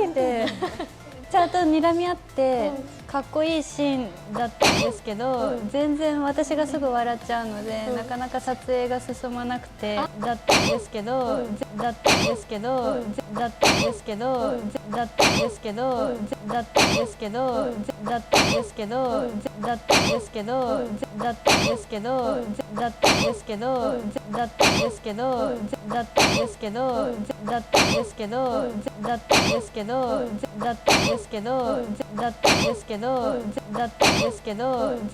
ぎてちゃんと睨み合ってかっこいいシーンだったんですけど、全然私がすぐ笑っちゃうので、なかなか撮影が進まなくてだったんですけど、だったんですけど、だったんですけど、だったんですけど、だったんですけど、だったんですけど、だったんですけど、だったんですけど、だったんですけど、だったんですけど、だったんですけど、だったんですけど、だったんですけど、だったんですけど、だったんですけど、だったんですけど、だったんですけど、